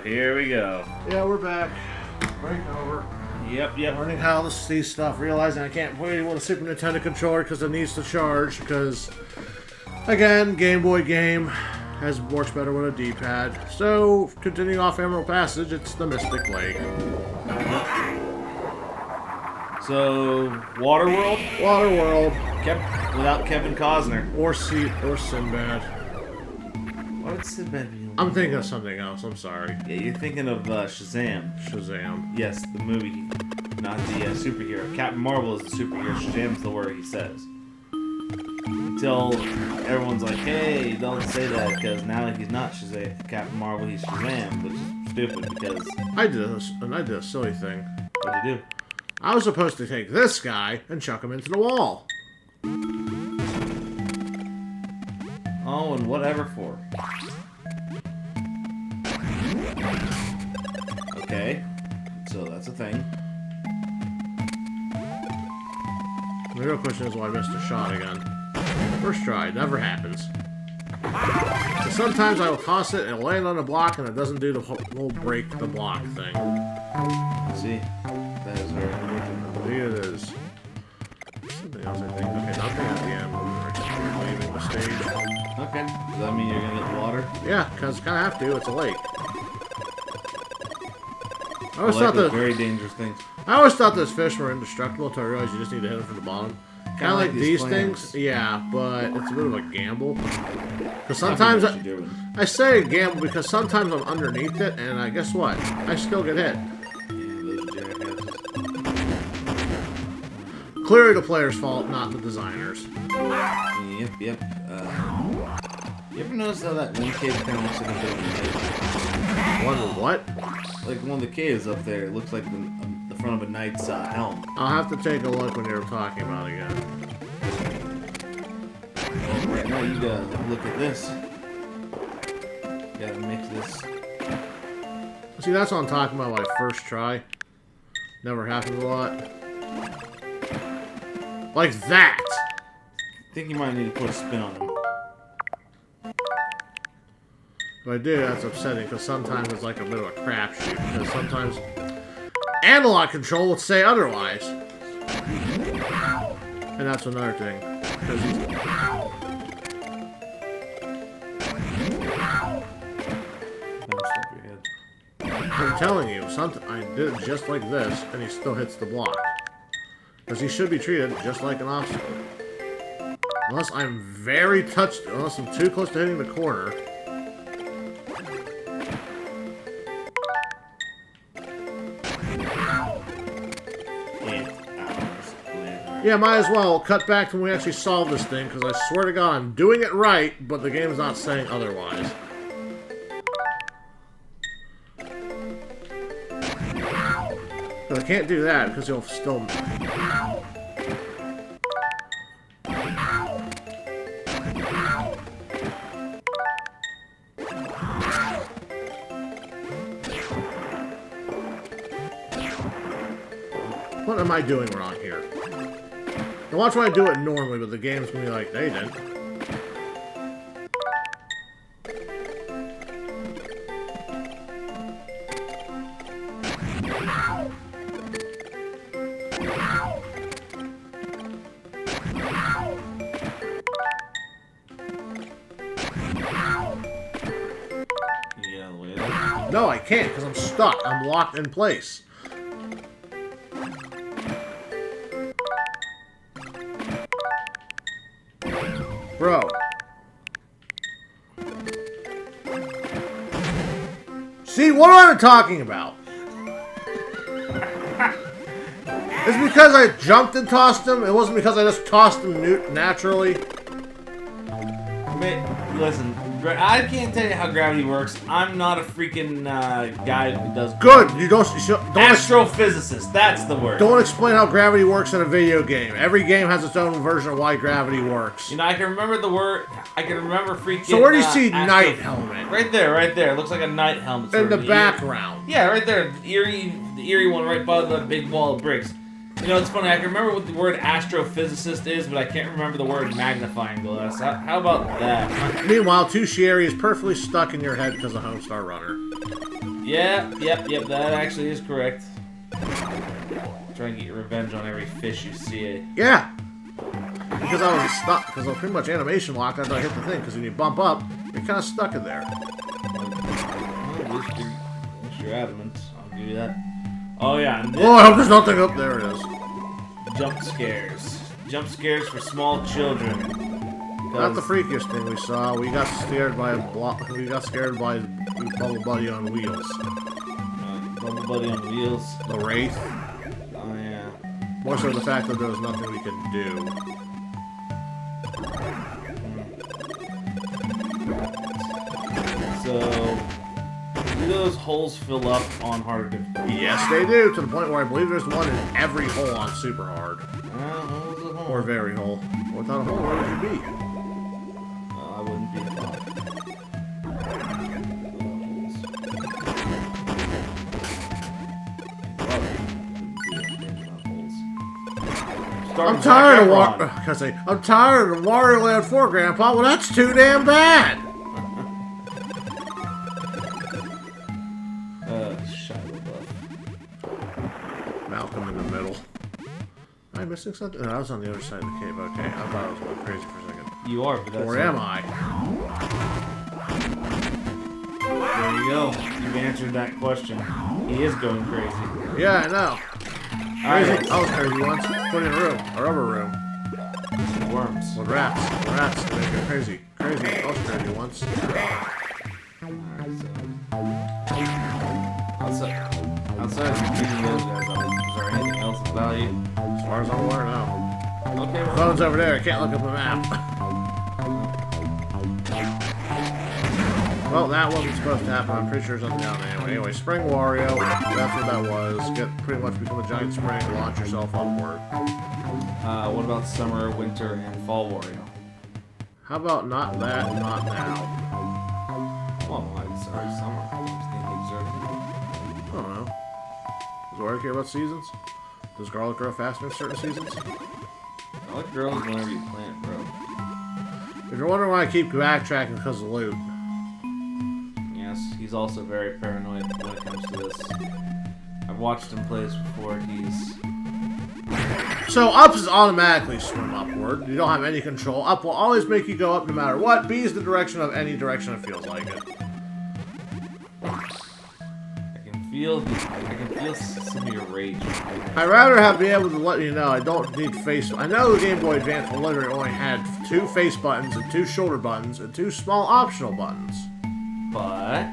Here we go. Yeah, we're back. Break over. Yep. Learning how to see stuff. Realizing I can't play with a Super Nintendo controller because it needs to charge. Because, again, Game Boy game works better with a D-pad. So, continuing off Emerald Passage, it's the Mystic Lake. So, Waterworld? Waterworld. Without Kevin Costner. Or Sinbad. Why would Sinbad be? I'm thinking of something else. I'm sorry. Yeah, you're thinking of Shazam. Shazam. Yes, the movie, not the superhero. Captain Marvel is the superhero. Shazam's the word he says. Until everyone's like, hey, don't say that, because now he's not Shazam. Captain Marvel, he's Shazam, which is stupid because... I did a silly thing. What'd you do? I was supposed to take this guy and chuck him into the wall. Oh, and whatever for? Okay, so that's a thing. The real question is why I missed a shot again. First try, it never happens. So sometimes I will toss it and it'll land on the block and it doesn't do the whole break the block thing. See, that is very unfortunate. It is. Something else I think. Okay, nothing at the end. We're leaving the stage. Okay, does that mean you're gonna get the water? Yeah, because you kind of have to. It's a lake. I always thought those fish were indestructible until I realized you just need to hit them from the bottom. Kind of like these things, yeah, but it's a bit of a gamble. Because sometimes I say gamble because sometimes I'm underneath it, and guess what? I still get hit. Clearly the player's fault, not the designers. Yep. You ever notice how that one cave kind of looks like a bit of a knight? One of what? Like one of the caves up there. It looks like the front of a knight's helm. I'll have to take a look when you're talking about it again. Well, right now you gotta look at this. You gotta mix this. See, that's what I'm talking about my first try. Never happens a lot. Like that! I think you might need to put a spin on him. If I do, that's upsetting, because sometimes it's like a bit of a crapshoot. Because sometimes analog control would say otherwise. And that's another thing. I'm telling you, I did it just like this, and he still hits the block. Because he should be treated just like an obstacle. Unless I'm unless I'm too close to hitting the corner. Yeah, might as well cut back to when we actually solve this thing, because I swear to God, I'm doing it right, but the game's not saying otherwise. But I can't do that, because he'll still... What am I doing wrong here? Now watch when I do it normally, but the game's gonna be like, they didn't. Can you get out of the way of that? No, I can't, because I'm stuck. I'm locked in place. Bro. See, what am I talking about? It's because I jumped and tossed him. It wasn't because I just tossed him naturally. Man, listen, I can't tell you how gravity works. I'm not a freaking guy who does... Good. You don't astrophysicist, that's the word. Don't explain how gravity works in a video game. Every game has its own version of why gravity works. You know, I can remember the word... I can remember freaking... So where do you see knight helmet? Right there, right there. It looks like a knight helmet. In the background. Yeah, right there. The eerie one right by the big wall of bricks. You know, it's funny, I can remember what the word astrophysicist is, but I can't remember the word magnifying glass. How about that? Meanwhile, Sherry is perfectly stuck in your head because of Homestar Runner. Yep, that actually is correct. Try and get your revenge on every fish you see. Yeah! Because I was stuck, because I was pretty much animation locked after I hit the thing, because when you bump up, you're kind of stuck in there. Well, at least you're adamant. I'll give you that. Oh yeah, and oh, I hope there's nothing up there. It is. Jump scares. Jump scares for small children. Not the freakiest thing we saw. We got scared by Bubble Buddy on wheels. Bubble Buddy on wheels. The Wraith. Oh yeah. More so the fact that there was nothing we could do. So, do those holes fill up on harder difficulty? Yes, they do, to the point where I believe there's one in every hole on super hard. Hole's a hole. Or very hole. Without a hole, where would you be? I wouldn't be I'm tired of Wario Land 4, Grandpa. Well, that's too damn bad. Malcolm in the middle. Am I missing something? No, I was on the other side of the cave. Okay, I thought I was going crazy for a second. You are, but that's Or am I? There you go. You've answered that question. He is going crazy. Yeah, I know. Crazy. I was crazy once. Put in a room. A rubber room. Worms. With rats. Rats. They make it crazy. Crazy. I was crazy once. Outside of beating those guys up, is there anything else of value? As far as I'm aware, no. Okay, well. Phone's over there. I can't look up the map. Well, that wasn't supposed to happen. I'm pretty sure there's nothing down there anyway. Anyway, Spring Wario. That's what that was. Pretty much become a giant spring. Launch yourself upward. What about Summer, Winter, and Fall Wario? How about not that, not now? Well, I'm sorry, Summer. I don't know. Does Wario care about seasons? Does garlic grow faster in certain seasons? I like girls whenever you plant, bro. If you're wondering why I keep backtracking because of loot. Yes, he's also very paranoid when it comes to this. I've watched him play this before. So up is automatically swim upward. You don't have any control. Up will always make you go up no matter what. B is the direction of any direction it feels like it. I can feel some of your rage. I'd rather be able to let you know I don't need face. I know the Game Boy Advance literally only had 2 face buttons and 2 shoulder buttons and 2 small optional buttons. But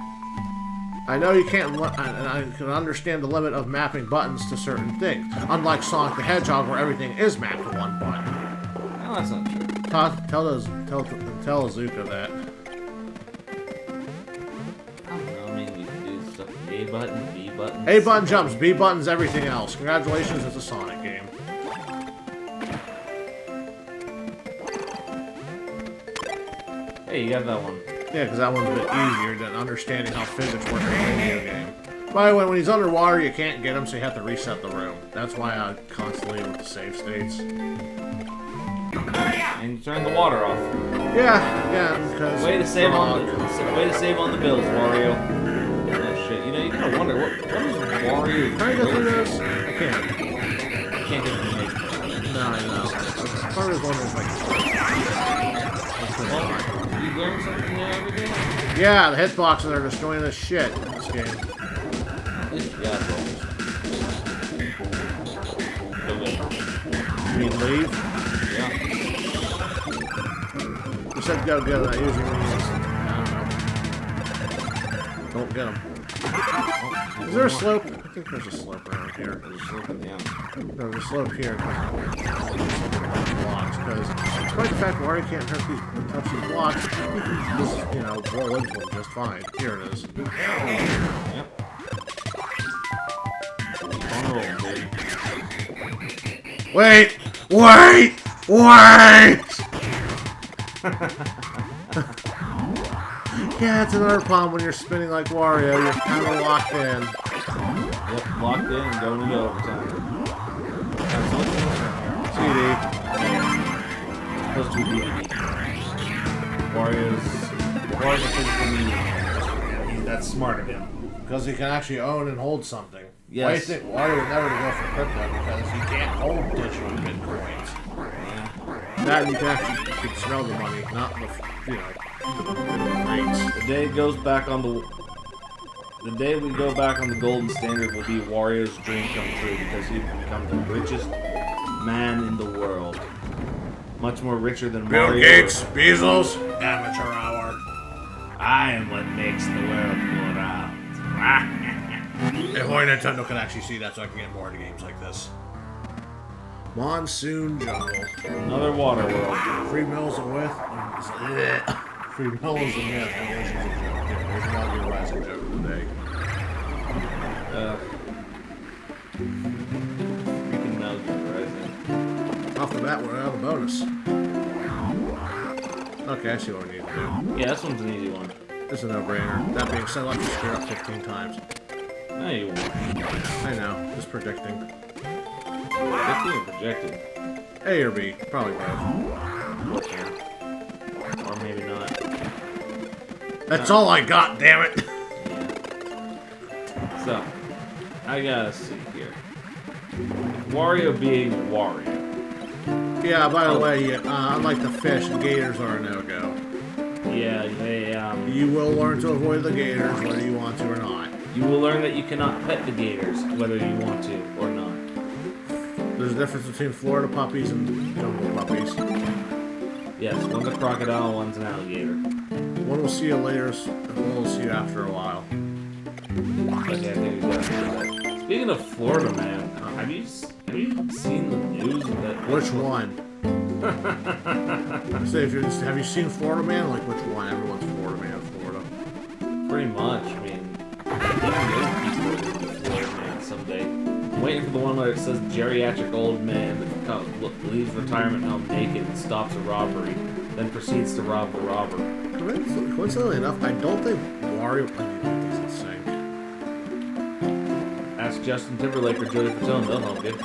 I know you can't, and I can understand the limit of mapping buttons to certain things. Unlike Sonic the Hedgehog, where everything is mapped to one button. No, that's not true. Tell Azuka that. I don't know. I mean, we can do stuff with A button, B button. A button jumps, B button's everything else. Congratulations, it's a Sonic game. Hey, you got that one. Yeah, because that one's a bit easier than understanding how physics work in a video game. By the way, when he's underwater, you can't get him, so you have to reset the room. That's why I constantly with the save states. And you turn the water off. Yeah, because way to save on the bills, Wario. Oh shit! You know, you kind of wonder what is Wario? Can I go through this? I can't. I can't get the maze. No, I know. Part of the wondering if I can. You learn something new every day? Yeah, the hitboxes are destroying the shit in this game. Yeah, You mean leave? Yeah. You said go get them. I usually means, I don't know. Don't get them. Is there a slope? I think there's a slope around here. There's a slope at the end. No, there's a slope here. Blocks, because despite the fact Wario can't hurt touch these blocks, he can just, roll into them just fine. Here it is. Yep. Keep on rolling, baby. Wait! Yeah, it's another problem when you're spinning like Wario. You're kind of locked in. Yep, locked in and going into overtime. CD. Supposed to be DVD. Wario's a physical medium. That's smart of him. Because he can actually own and hold something. Yes. Why do you think Wario would never go for crypto? Because he can't hold digital bitcoins. Yeah. That you can actually smell the money, not the rates. The day we go back on the golden standard will be Wario's dream come true because he will become the richest man in the world. Much more richer than Bill Wario. Gates, Bezos, amateur hour. I am what makes the world go round. If only Nintendo could actually see that so I can get more into games like this. Monsoon Jungle. Another water world. Free Mills and With. Free Mills and Myth. There's Metal Gear Rising joke of the day. Freaking Metal Gear Rising. Off the bat, we're out of the bonus. Okay, I see what we need to do. Yeah, this one's an easy one. This is a no-brainer. That being said, I'll have to screw up 15 times. No, you won't. I know, just predicting. 15 or projected. A or B, probably both. Okay. Or maybe not. That's all I got, damn it! Yeah. So, I gotta see here. Wario being Wario. Yeah, by the way, unlike the fish, gators are a no-go. Yeah, they, You will learn to avoid the gators whether you want to or not. you will learn that you cannot pet the gators, whether you want to or not. There's a difference between Florida puppies and jungle puppies. Yes, one's a crocodile, one's an alligator. One will see you later, and one will see you after a while. Okay, I think we got that. Speaking of Florida, man, have you seen the news that... Which one? Say, have you seen Florida Man? Like, which one? Everyone's Florida Man, Florida. Pretty much, I mean, I think people will be Florida Man someday. I'm waiting for the one where it says geriatric old man that leaves retirement home naked and stops a robbery, then proceeds to rob the robber. Coincidentally enough, I don't think Wario doesn't sing. Ask Justin Timberlake or Jody Fatone, they'll help you.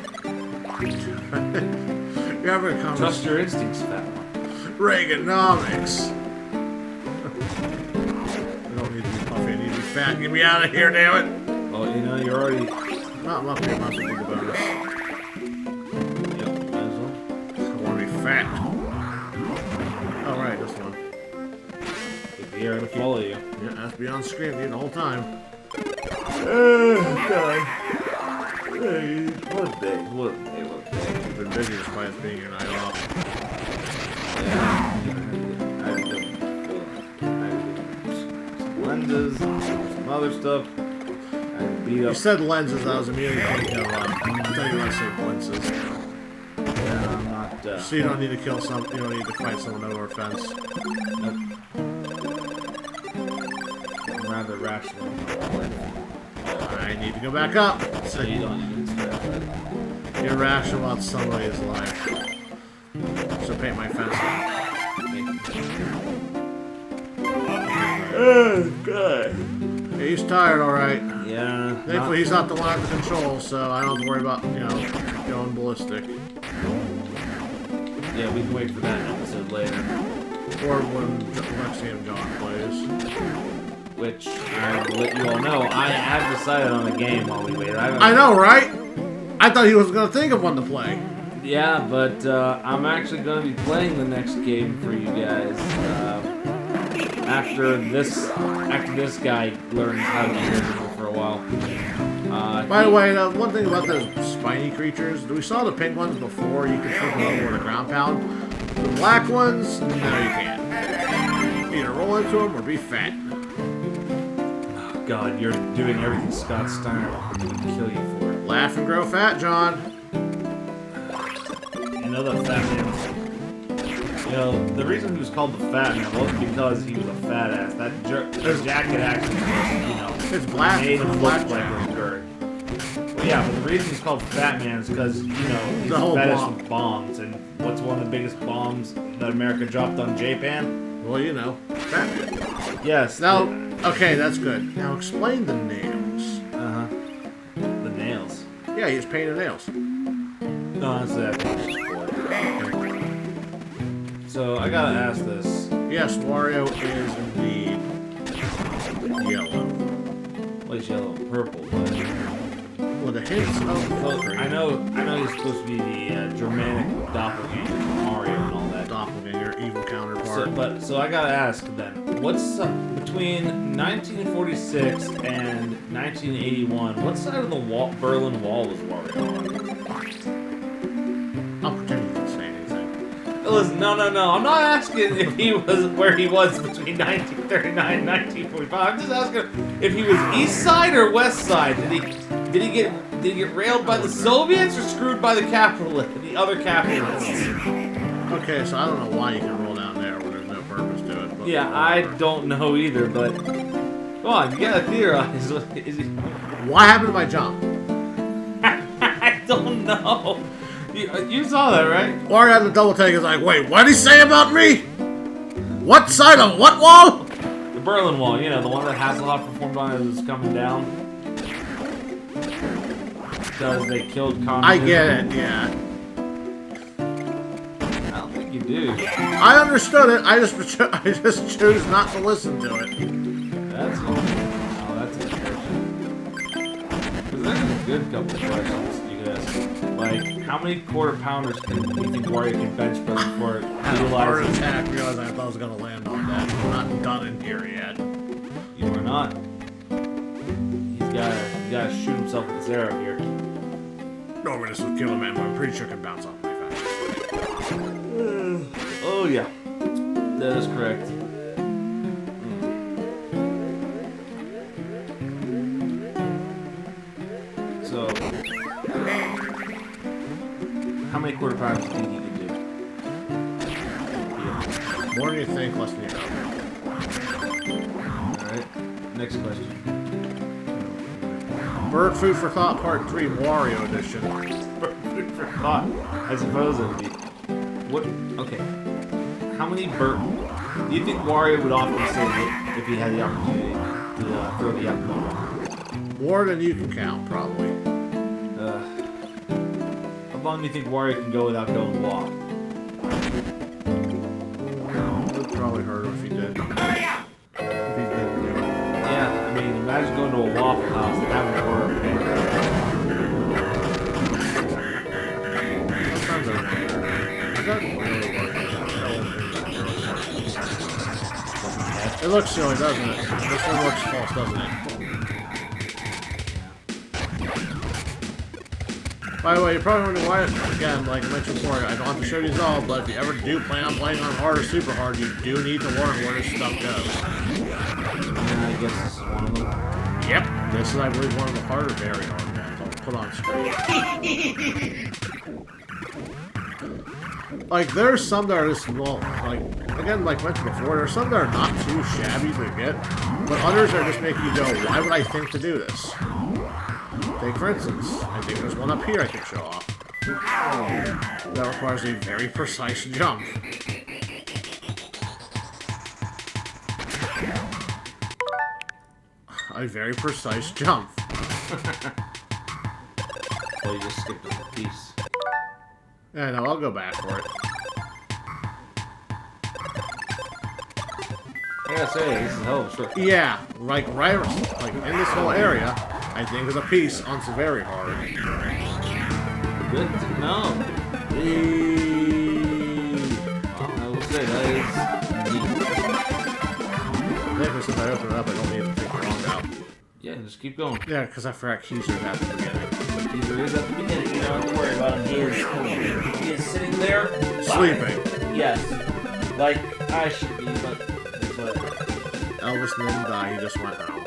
You're having a conversation. Trust your instincts, fat one. Reaganomics. I don't need to be puffy, I need to be fat. Get me out of here, damn it! Well, you know, you're already... Not up here, might as well do the bonus. Yep, might as well. I want to be fat. Alright, this one. If you're gonna follow you. Yeah, it has to be on screen the whole time. God. Hey, what day? You've been busy despite us being your night off. Lenses, some other stuff. You said lenses, I was immediately thinking of, I thought you were going to say lenses. Yeah, I'm not, So you don't need to kill some, you don't need to fight someone over a fence. Nope. I'm rather rational. I need to go back up. So you don't even stress that. You're rational about somebody's life. So paint my fence. Oh, good. Yeah, he's tired, alright. Yeah. Thankfully, he's not the one at the controls, so I don't have to worry about, going ballistic. Yeah, we can wait for that episode later. Or when Lexi and John plays. Which, I will let you all know, I have decided on a game while we wait. I know, right? I thought he was going to think of one to play. Yeah, but I'm actually going to be playing the next game for you guys. After this guy learns how to be miserable for a while. By the way, one thing about those spiny creatures, we saw the pink ones before. You could flip them over with a ground pound. The black ones, no, you can't. Either roll into them or be fat. Oh, God, you're doing everything Scott Steiner would kill you for. Laugh and grow fat, John. You know the fat man. You know, the reason he was called the Fat Man wasn't because he was a fat ass. That jacket actually was, It's black. made him black look like a bird. Well, yeah, but the reason he's called Fat Man is because, he's the whole fetish bomb. with bombs. And what's one of the biggest bombs that America dropped on Japan? Well, fat man. Yes. Now, okay, that's good. Now explain the nails. Uh-huh. The nails. Yeah, he just painted nails. No, that's that. So I gotta ask this. Yes, Wario is indeed yellow. Well, he's yellow and purple, but With a hint of well, I know he's supposed to be the Germanic doppelganger, Mario and all that. doppelganger, evil counterpart. So I gotta ask then, what's between 1946 and 1981? What side of the Berlin Wall was Wario on? I'll pretend you didn't say anything. Listen, no. I'm not asking if he was where he was between 1939 and 1945. I'm just asking if he was east side or west side. Did he get railed by the Soviets or screwed by the other capitalists? Okay, so I don't know why you can roll down there when there's no purpose to it. But Yeah, I don't know either, but come on, you gotta theorize. Is he? What happened to my jump? I don't know. You saw that, right? Wario had the double take. Is like, wait, what did he say about me? What side of what wall? The Berlin Wall, the one that Hasselhoff performed on as it was coming down. Because they killed communism. I get it, yeah. I don't think you do. I understood it. I just chose not to listen to it. That's interesting. Because there's a good couple of questions you could ask. Like, how many quarter pounders do you think Wario can bench press before it Heart attack. Realized I thought I was gonna land on that. I'm not done in here yet. You are not. He's gotta shoot himself with his arrow here. Normally this would kill him, man, but I'm pretty sure it can bounce off pretty fast. Oh yeah, that is correct. So, how many quarter pounders do you think you can do? More than you think, less than you know. Alright, next question. Bird Food for Thought Part 3 Wario Edition. Bird Food for Thought, I suppose it would be. What? Okay. How many bird? Do you think Wario would often say that if he had the opportunity to throw the apple ball? More than you can count, probably. How long do you think Wario can go without going walk? It would probably hurt him if he did. If he didn't do it. Yeah, I mean, imagine going to a Waffle House and having to order a pancake. Sometimes they're better. It doesn't really work. It looks silly, doesn't it? This one looks false, doesn't it? By the way, you're probably wondering why, again, like I mentioned before, I don't have to show these all, but if you ever do plan on playing on hard or super hard, you do need to learn where this stuff goes. And I guess this is one of them. Yep. This is, I believe, one of the harder, very hard ones. I'll put on screen. Like, there's some that are just, well, like, again, like mentioned before, there's some that are not too shabby to get, but others are just making you go, why would I think to do this? Take, for instance, I think there's one up here I can show off. That requires a very precise jump. A very precise jump. Oh, you just skipped a piece. Yeah, no, I'll go back for it. I gotta say, this is a hell of a short. Yeah, like right, like in this whole area, I think there's a piece on some very hard. Good to know. I will say that is neat. I think since I open it up, I don't need to take the long out. Yeah, just keep going. Yeah, because I forgot Keezer at the beginning. Keezer is at the beginning. You don't have to worry about him. He is sitting there Sleeping. Yes, like I should be, but that's what. Elvis didn't die. He just went home.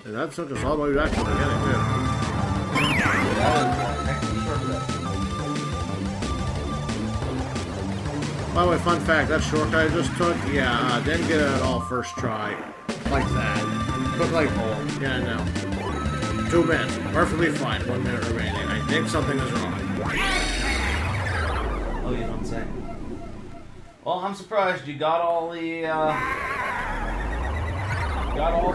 And that took us all the way back to the beginning, too. By the way, fun fact, that shortcut I just took, yeah, didn't get it at all first try. Like that. Took like, yeah, no. 2 minutes. Perfectly fine. 1 minute remaining. I think something is wrong. Oh, you don't say. Well, I'm surprised you got all the,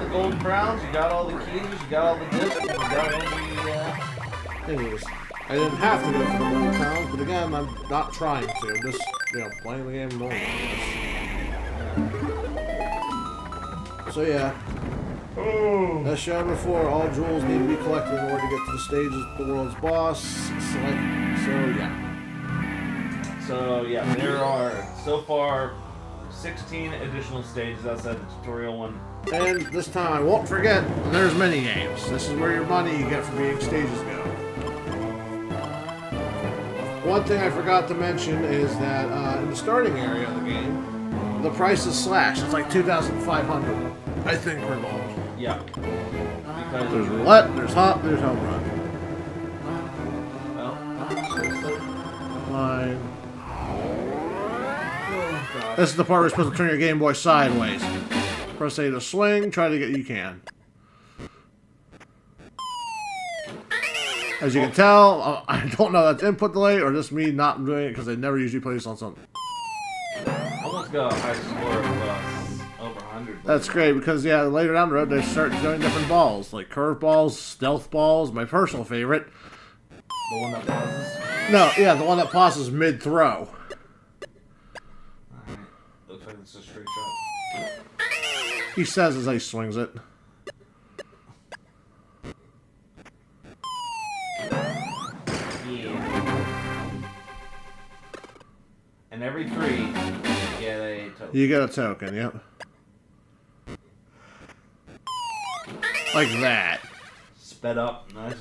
golden crowns, you got all the keys, you got all the discs, you got all the, Anyways, I didn't have to go for the little towns, but again, I'm not trying to. I'm just, you know, playing the game normally. So yeah. As shown before, all jewels need to be collected in order to get to the stage of the world's boss. So yeah, there are so far 16 additional stages outside the tutorial one. And this time I won't forget, there's mini games. This is where your money you get for beating stages go. One thing I forgot to mention is that in the starting area of the game, the price is slashed. It's like $2,500, I think, per gold. Yeah. Because there's roulette, there's hop, there's home run. Well, fine. This is the part where you're supposed to turn your Game Boy sideways. Press A to swing, try to get you can. As you can tell, I don't know if that's input delay or just me not doing it because I never usually play this on something. Almost got a high score of over 100. That's great because, yeah, later down the road they start doing different balls, like curve balls, stealth balls, my personal favorite. The one that pauses? No, yeah, the one that pauses mid-throw. Alright, looks like it's a straight shot. He says as he swings it. And every 3, you get a token. You get a token, yep. Like that. Sped up, nice.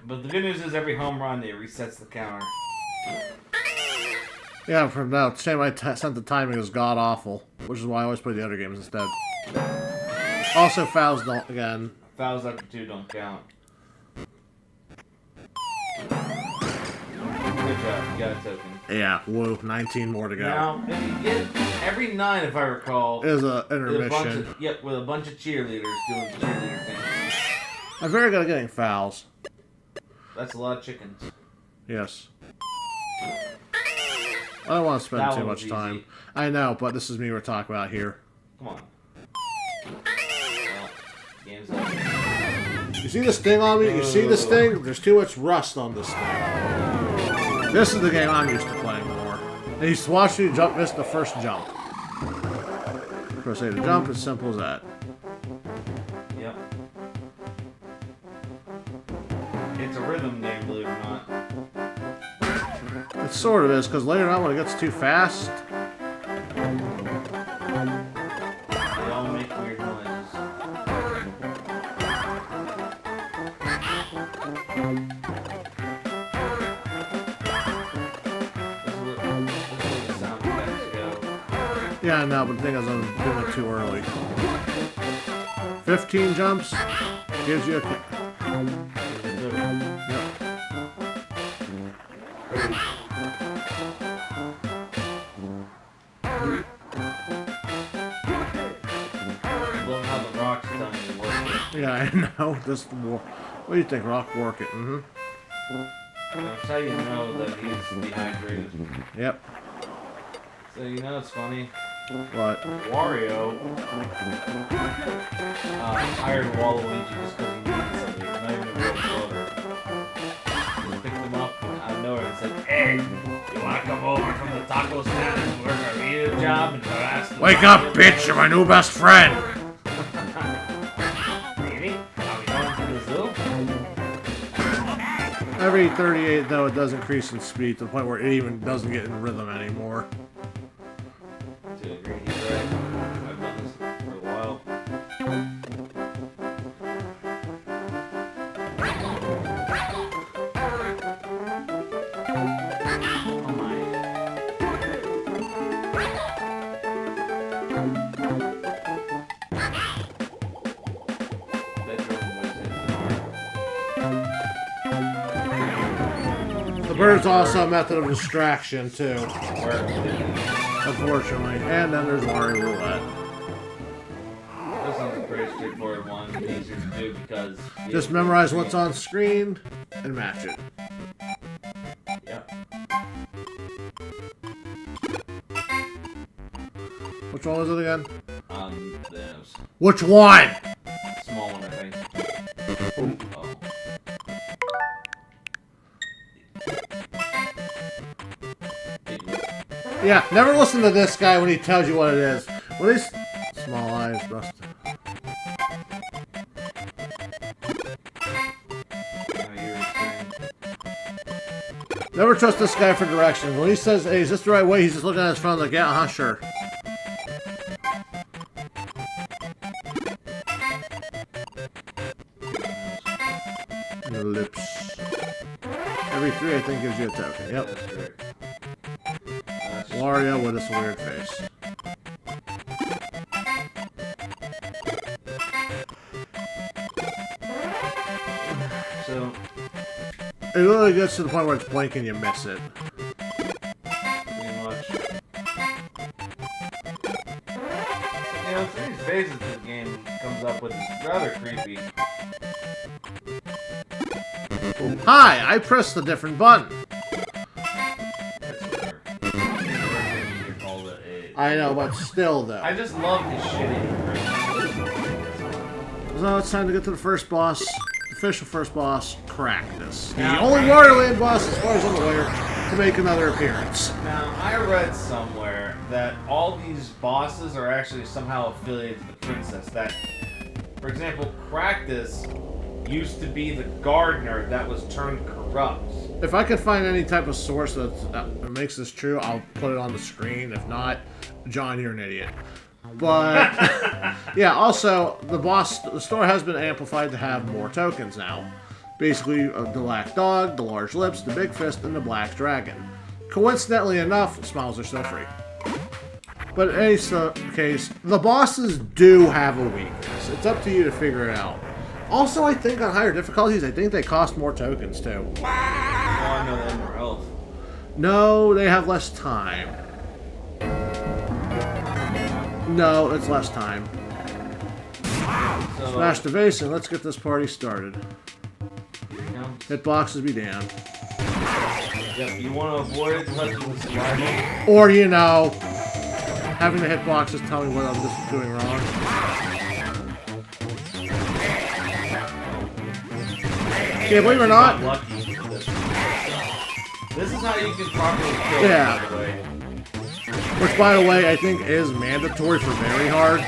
But the good news is every home run, it resets the counter. Yeah, from now, shame I sent the timing is god-awful, which is why I always play the other games instead. Also, fouls don't, again. Fouls after 2 don't count. Good job, you got a token. Yeah, woo, 19 more to go. Now, if you get every 9, if I recall, is an intermission. With a bunch of cheerleaders doing cheerleader things. I'm very good at getting fouls. That's a lot of chickens. Yes. I don't want to spend too much time. Easy. I know, but this is me we're talking about here. Come on. Well, game's over. You see this thing on me? You see this thing? There's too much rust on this thing. This is the game I'm used to playing more. I used to watch you jump, miss the first jump. Press A to jump, as simple as that. Yep. It's a rhythm game, believe it or not. It sort of is, because later on when it gets too fast... They all make weird noises. Yeah, no, but the thing is, I'm doing it too early. 15 jumps gives you a... Yep. Love how the rock's telling you to work it. Yeah, I know. Just what do you think, Rock? Work it. That's how you know that he's dehydrated. Yep. So you know it's funny. What? Wario hired Waluigi just because he needed something. Not even a real floater. He picked him up out of nowhere and said, "Hey, you want to come over from the taco stand and work our media job?" And harass the Wake up, bitch! You're my new best friend! Really? Are we going to the zoo? Every 38, though, it does increase in speed to the point where it even doesn't get in rhythm anymore. To agree, he's right. I've done this for a while. Oh my. The bird's also a method of distraction, too. Unfortunately. And then there's Wario Roulette. This one's a pretty straightforward one. Easier to do because... Just memorize what's on screen and match it. Yep. Which one was it again? Those. Which one? Small one, I think. Oh. Yeah, never listen to this guy when he tells you what it is. What is small eyes, Rust? Never trust this guy for directions. When he says, hey, is this the right way? He's just looking at his phone like, yeah, sure. Lips. Every 3, I think, gives you a token. Yep. Wario with this weird face. So it really gets to the point where it's blinking, you miss it. Pretty much. You know, some of these phases this game comes up with is rather creepy. Hi, I pressed a different button. I know, but still, though. I just love his shitty. So it's time to get to the first boss. Official first boss, Cractus. The only Wario Land boss, as far as I'm aware, to make another appearance. Now, I read somewhere that all these bosses are actually somehow affiliated to the princess. That, for example, Cractus used to be the gardener that was turned corrupt. If I can find any type of source that makes this true, I'll put it on the screen. If not, John, you're an idiot. But, yeah, also, the store has been amplified to have more tokens now. Basically, the black dog, the large lips, the big fist, and the black dragon. Coincidentally enough, smiles are still free. But in any case, the bosses do have a weakness. It's up to you to figure it out. Also, I think on higher difficulties, I think they cost more tokens, too. Oh, I know they have more health. No, they have less time. No, it's less time. So, smash the vase and let's get this party started. Hitboxes be damned. Yep, you want to avoid touching the survival. Or, you know, having the hitboxes tell me what I'm just doing wrong. Yeah, believe it or not. This is how you can properly kill, yeah. by the way. Which, by the way, I think is mandatory for very hard. The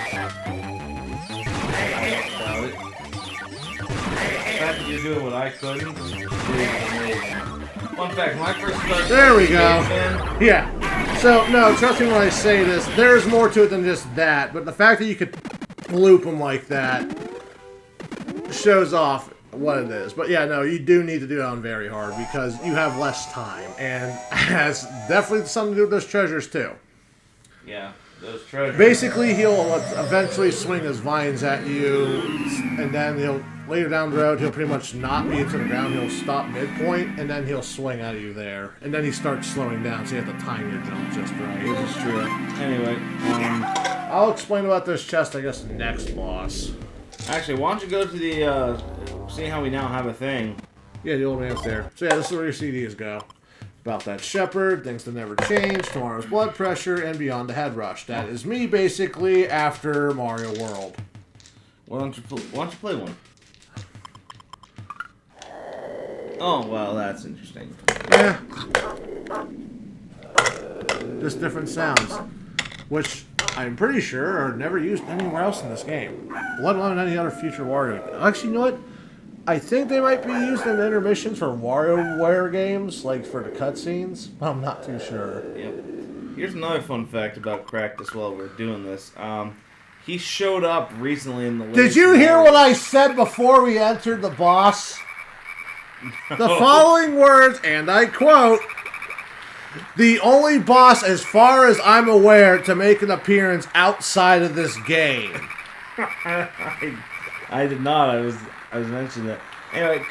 fact that you're doing what I couldn't is amazing. Fun fact, when I first started... There we go. Yeah. So, no, trust me when I say this, there's more to it than just that, but the fact that you could loop them like that shows off what it is. But yeah, no, you do need to do it on very hard because you have less time, and it has definitely something to do with those treasures, too. Yeah, those treasures. Basically, he'll eventually swing his vines at you, and then later down the road, he'll pretty much not be into the ground. He'll stop midpoint, and then he'll swing at you there. And then he starts slowing down, so you have to time your jump just right. Which is true. Anyway, I'll explain about this chest, I guess, next boss. Actually, why don't you go to the, see how we now have a thing. Yeah, the old man's there. So yeah, this is where your CDs go. About that shepherd, things that never change, tomorrow's blood pressure, and beyond the head rush. That is me, basically, after Mario World. Why don't you play one? Oh, well, that's interesting. Yeah. Just different sounds. Which I'm pretty sure are never used anywhere else in this game. Let alone any other future Wario. Actually, you know what? I think they might be used in intermissions for WarioWare games, like for the cutscenes. I'm not too sure. Yep. Here's another fun fact about Cractus while we're doing this. He showed up recently in the Did you hear what I said before we entered the boss? No. The following words, and I quote, "The only boss, as far as I'm aware, to make an appearance outside of this game." I did not. I was mentioning that. Anyway,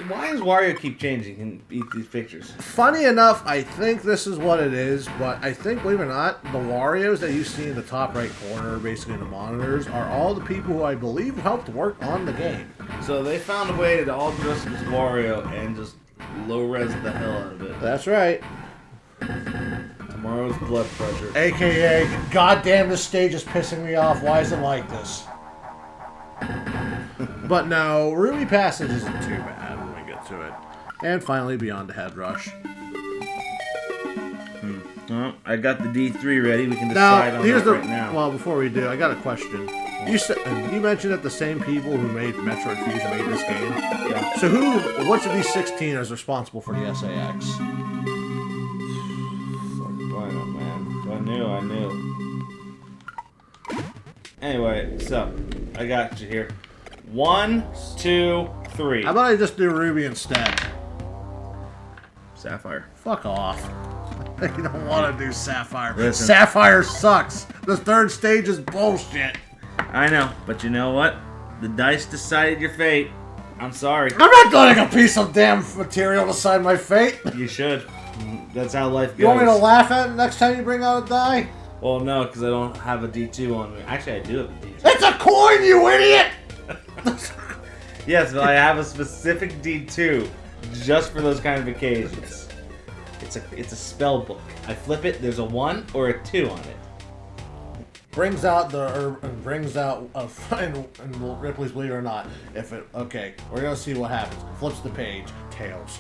why does Wario keep changing and beat these pictures? Funny enough, I think this is what it is, but I think, believe it or not, the Warios that you see in the top right corner, basically in the monitors, are all the people who I believe helped work on the game. So they found a way to all dress as Wario and just low-res the hell out of it. That's right. Tomorrow's blood pressure. AKA, goddamn, this stage is pissing me off. Why is it like this? But no, Ruby Passage isn't too bad when we get to it. And finally, beyond the head rush. Well, I got the D3 ready. We can decide on that right now. Well, before we do, I got a question. You mentioned that the same people who made Metroid Fusion made this game. Yeah. So which of these 16 is responsible for the SAX? Why not, man? I knew. Anyway, so I got you here. 1, 2, 3. How about I just do Ruby instead? Sapphire. Fuck off. You don't want to do Sapphire. Listen. Sapphire sucks. The third stage is bullshit. I know, but you know what? The dice decided your fate. I'm sorry. I'm not letting a piece of damn material decide my fate. You should. That's how life goes. You want me to laugh at it next time you bring out a die? Well, no, because I don't have a D2 on me. Actually, I do have a D2. It's a coin, you idiot! Yes, but I have a specific D2 just for those kind of occasions. It's a spell book. I flip it, there's a 1 or a 2 on it. Brings out and Ripley's believe it or not. Okay, we're gonna see what happens. Flips the page. Tails.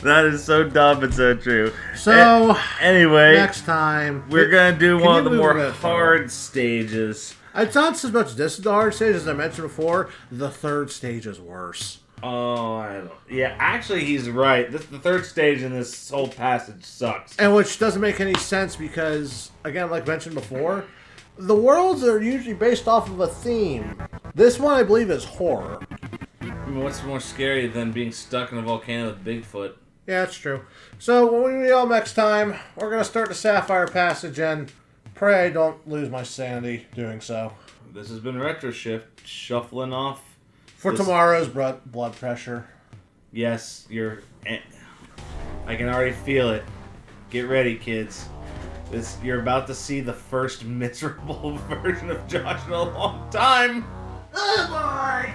That is so dumb but so true. So anyway, next time we're gonna do one of the more hard stages. It's not so much this is the hard stage as I mentioned before. The third stage is worse. Oh, I don't. Yeah, actually, he's right. The third stage in this whole passage sucks. And which doesn't make any sense because, again, like mentioned before, the worlds are usually based off of a theme. This one, I believe, is horror. I mean, what's more scary than being stuck in a volcano with Bigfoot? Yeah, that's true. So, when we all next time, we're going to start the Sapphire Passage, and pray I don't lose my sanity doing so. This has been Retro Shift, shuffling off. For tomorrow's blood pressure. Yes, I can already feel it. Get ready, kids. You're about to see the first miserable version of Josh in a long time. Oh, boy!